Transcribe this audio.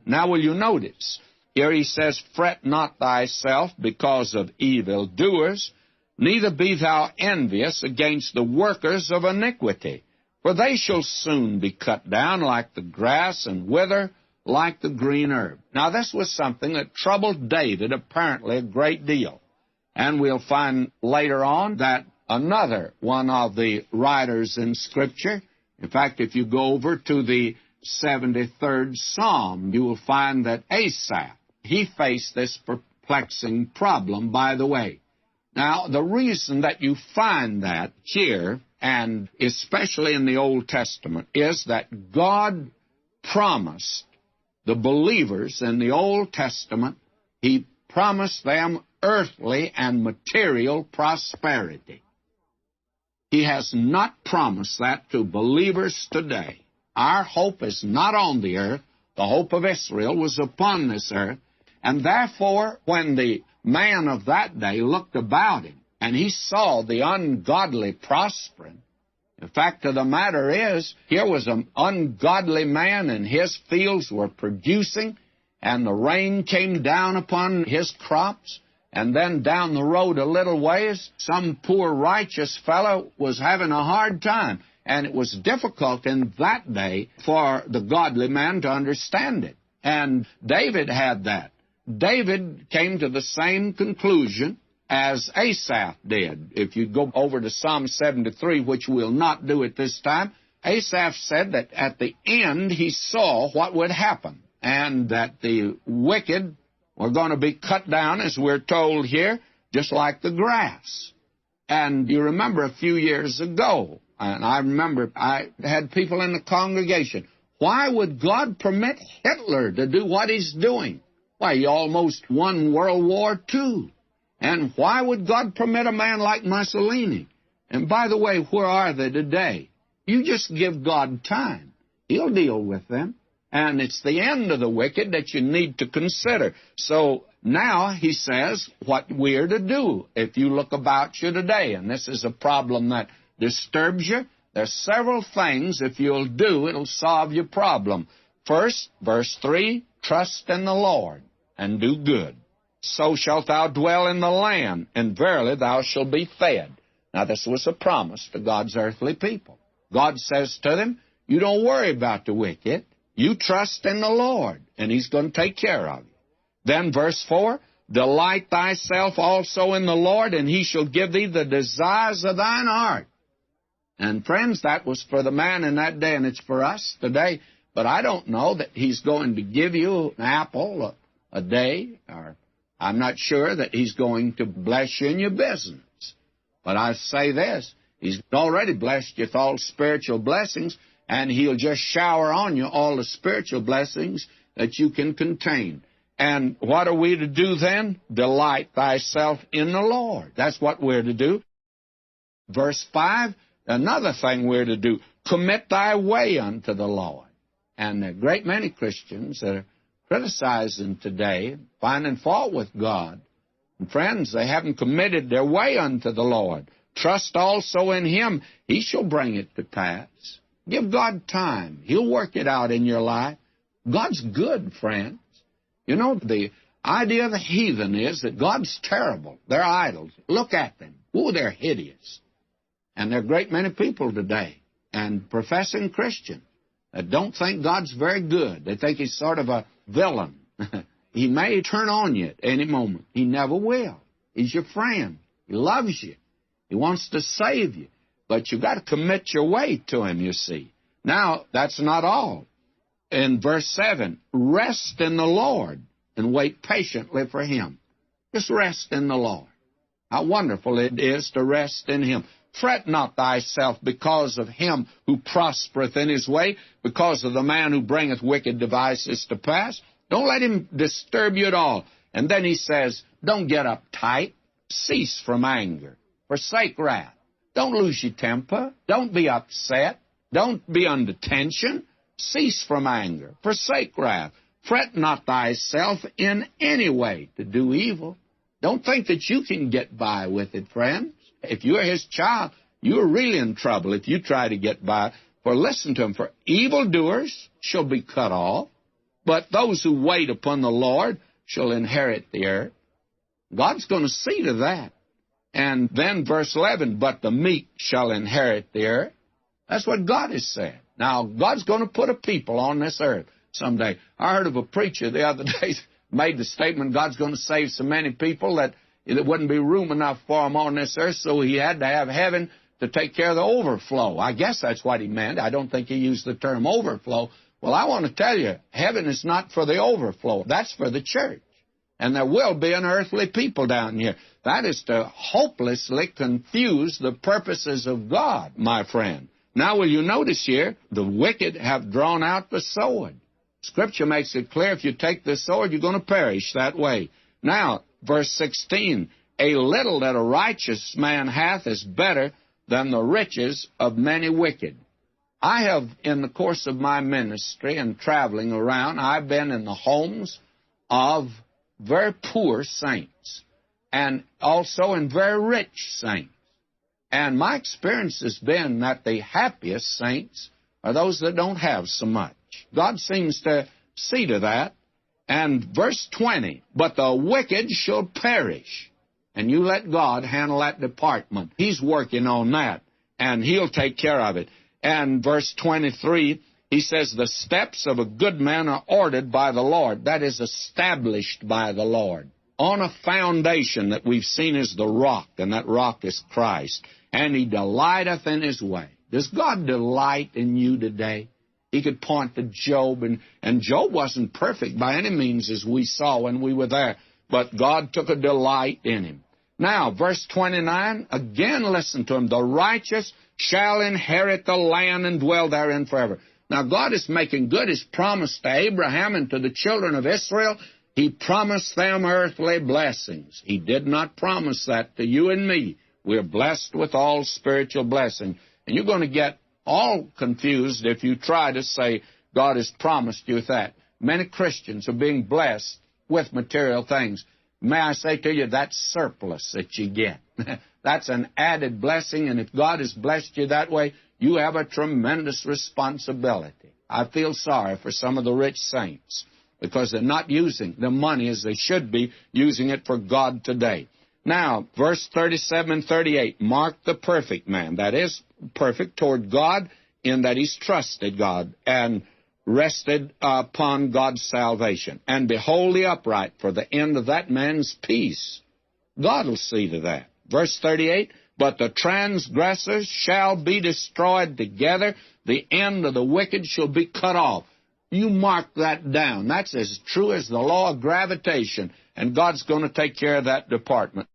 Now will you notice, here he says, Fret not thyself because of evildoers, neither be thou envious against the workers of iniquity. For they shall soon be cut down like the grass and wither like the green herb. Now this was something that troubled David apparently a great deal. And we'll find later on that another one of the writers in Scripture, in fact, if you go over to the 73rd Psalm, you will find that Asaph, he faced this perplexing problem, by the way. Now, the reason that you find that here, and especially in the Old Testament, is that God promised the believers in the Old Testament, He promised them earthly and material prosperity. He has not promised that to believers today. Our hope is not on the earth. The hope of Israel was upon this earth. And therefore, when the man of that day looked about him, and he saw the ungodly prospering, the fact of the matter is, here was an ungodly man, and his fields were producing, and the rain came down upon his crops, and then down the road a little ways, some poor righteous fellow was having a hard time, and it was difficult in that day for the godly man to understand it. And David had that. David came to the same conclusion as Asaph did. If you go over to Psalm 73, which we'll not do at this time, Asaph said that at the end he saw what would happen, and that the wicked were going to be cut down, as we're told here, just like the grass. And you remember a few years ago, and I remember I had people in the congregation, why would God permit Hitler to do what he's doing? Why, he almost won World War II. And why would God permit a man like Mussolini? And by the way, where are they today? You just give God time. He'll deal with them. And it's the end of the wicked that you need to consider. So now he says what we're to do if you look about you today. And this is a problem that disturbs you. There's several things, if you'll do, it'll solve your problem. First, verse 3, trust in the Lord and do good. So shalt thou dwell in the land, and verily thou shalt be fed. Now this was a promise to God's earthly people. God says to them, you don't worry about the wicked. You trust in the Lord, and He's going to take care of you. Then verse 4, delight thyself also in the Lord, and He shall give thee the desires of thine heart. And friends, that was for the man in that day, and it's for us today. But I don't know that He's going to give you an apple a day, or I'm not sure that He's going to bless you in your business. But I say this, He's already blessed you with all spiritual blessings, and He'll just shower on you all the spiritual blessings that you can contain. And what are we to do then? Delight thyself in the Lord. That's what we're to do. Verse 5, another thing we're to do, commit thy way unto the Lord. And there are a great many Christians that are criticizing today, finding fault with God. And friends, they haven't committed their way unto the Lord. Trust also in Him. He shall bring it to pass. Give God time. He'll work it out in your life. God's good, friends. You know, the idea of the heathen is that God's terrible. They're idols. Look at them. Ooh, they're hideous. And there are a great many people today, and professing Christians, that don't think God's very good. They think He's sort of a villain. He may turn on you at any moment. He never will. He's your friend. He loves you. He wants to save you. But you've got to commit your way to Him, you see. Now, that's not all. In verse 7, rest in the Lord and wait patiently for Him. Just rest in the Lord. How wonderful it is to rest in Him. Fret not thyself because of him who prospereth in his way, because of the man who bringeth wicked devices to pass. Don't let him disturb you at all. And then he says, don't get uptight. Cease from anger. Forsake wrath. Don't lose your temper. Don't be upset. Don't be under tension. Cease from anger. Forsake wrath. Fret not thyself in any way to do evil. Don't think that you can get by with it, friends. If you're His child, you're really in trouble if you try to get by. For listen to Him, for evildoers shall be cut off. But those who wait upon the Lord shall inherit the earth. God's going to see to that. And then verse 11, but the meek shall inherit the earth. That's what God has said. Now, God's going to put a people on this earth someday. I heard of a preacher the other day made the statement God's going to save so many people that there wouldn't be room enough for them on this earth, so he had to have heaven to take care of the overflow. I guess that's what he meant. I don't think he used the term overflow. Well, I want to tell you, heaven is not for the overflow. That's for the church. And there will be an earthly people down here. That is to hopelessly confuse the purposes of God, my friend. Now, will you notice here, the wicked have drawn out the sword. Scripture makes it clear, if you take the sword, you're going to perish that way. Now, verse 16, a little that a righteous man hath is better than the riches of many wicked. I have, in the course of my ministry and traveling around, I've been in the homes of very poor saints and also in very rich saints. And my experience has been that the happiest saints are those that don't have so much. God seems to see to that. And verse 20, but the wicked shall perish. And you let God handle that department. He's working on that, and He'll take care of it. And verse 23, he says, the steps of a good man are ordered by the Lord. That is, established by the Lord, on a foundation that we've seen as the rock, and that rock is Christ. And He delighteth in His way. Does God delight in you today? He could point to Job, and Job wasn't perfect by any means, as we saw when we were there, but God took a delight in him. Now, verse 29, again listen to him. The righteous shall inherit the land and dwell therein forever. Now, God is making good His promise to Abraham and to the children of Israel. He promised them earthly blessings. He did not promise that to you and me. We're blessed with all spiritual blessing. And you're going to get all confused if you try to say God has promised you that. Many Christians are being blessed with material things. May I say to you, that's surplus that you get. That's an added blessing, and if God has blessed you that way, you have a tremendous responsibility. I feel sorry for some of the rich saints because they're not using the money as they should be using it for God today. Now, verse 37 and 38, mark the perfect man. That is, perfect toward God in that he's trusted God and rested upon God's salvation. And behold the upright, for the end of that man's peace. God will see to that. Verse 38, but the transgressors shall be destroyed together. The end of the wicked shall be cut off. You mark that down. That's as true as the law of gravitation. And God's going to take care of that department.